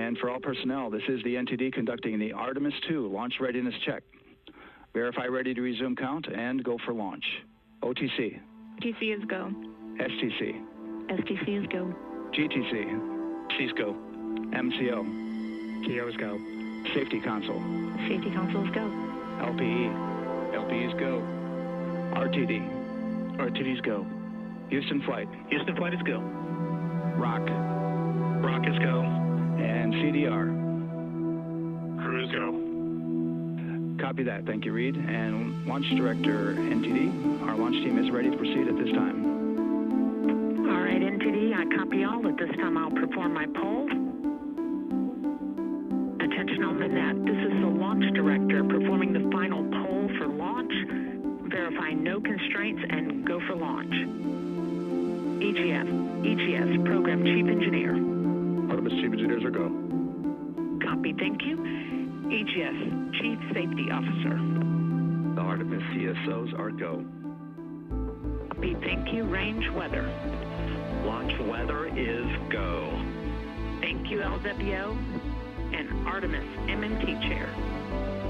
And for all personnel, this is the NTD conducting the Artemis II launch readiness check. Verify ready to resume count and go for launch. OTC. TC is go. STC. STC is go. GTC. C's go. MCO. TO is go. Safety console. Safety console is go. LPE. LPE's go. RTD. RTD's go. Houston flight. Houston flight is go. ROC. ROC is go. And CDR. Crew is go. Copy that. Thank you, Reed. And Launch Director NTD, our launch team is ready to proceed at this time. All right, NTD, I copy all. At this time, I'll perform my poll. Attention on the net. This is the Launch Director performing the final poll for launch, verifying no constraints, and go for launch. EGS, Program Chief Engineer. Artemis Chief Engineers are go. Copy, thank you. EGS, Chief Safety Officer. The Artemis CSOs are go. Copy, thank you. Range weather. Launch weather is go. Thank you, LWO. And Artemis MMT Chair.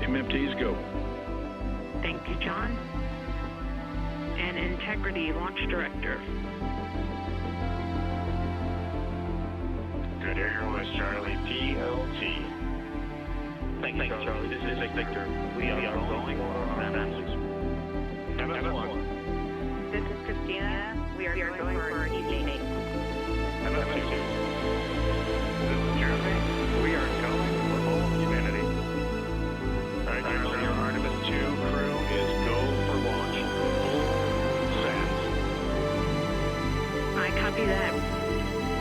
MMT's go. Thank you, John. And Integrity Launch Director. Good Air West Charlie, PLT. Thank you, Charlie. This is Victor. We are going for MS1. MS1. This is Christina. We are going for EJ8. MS2. This is Jeremy. We are going for whole humanity. All right, Jeremy, your Artemis 2 crew is go for launch. Full send. I copy that.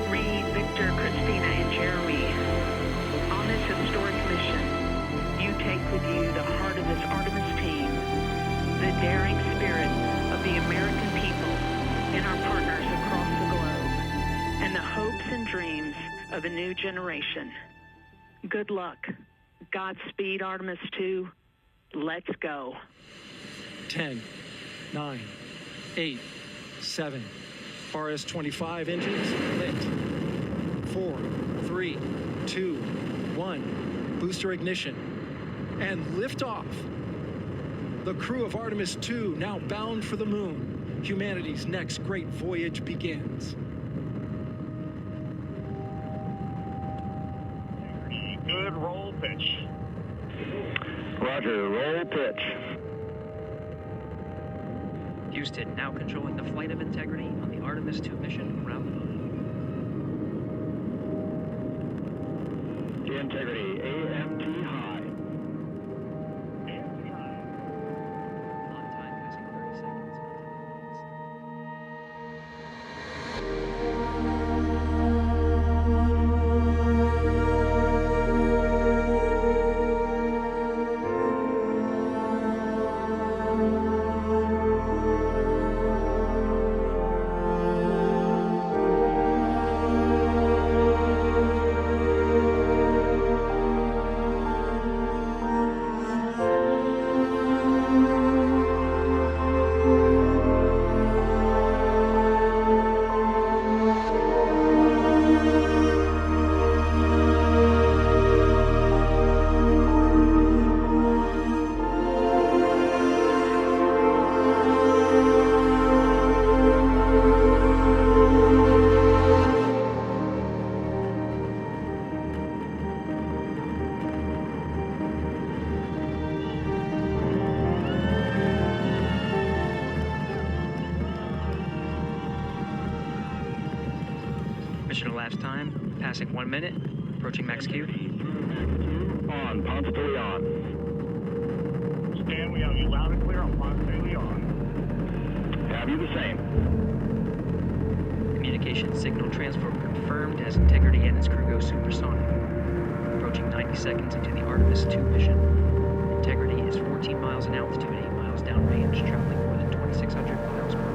Reed, Victor, Christina, and Jeremy. On this historic mission, you take with you the heart of this Artemis team, the daring spirit of the American people and our partners across the globe, and the hopes and dreams of a new generation. Good luck. Godspeed, Artemis 2. Let's go. 10, 9, 8, 7. RS-25 engines lit. 4, 3, 2, 1. Booster ignition. And liftoff. The crew of Artemis II now bound for the moon. Humanity's next great voyage begins. Good roll pitch. Roger, roll pitch. Houston now controlling the flight of Integrity on the Artemis II mission around the moon. Integrity, AMT high. AMT high. On time passing 30 seconds. Mission elapsed time, passing 1 minute, approaching max Q. On, Ponce de Leon. Stan, we have you loud and clear on Ponce de Leon. Have you the same? Communication signal transfer confirmed as Integrity and its crew go supersonic. Approaching 90 seconds into the Artemis II mission. Integrity is 14 miles in altitude, 8 miles downrange, traveling more than 2,600 miles per hour.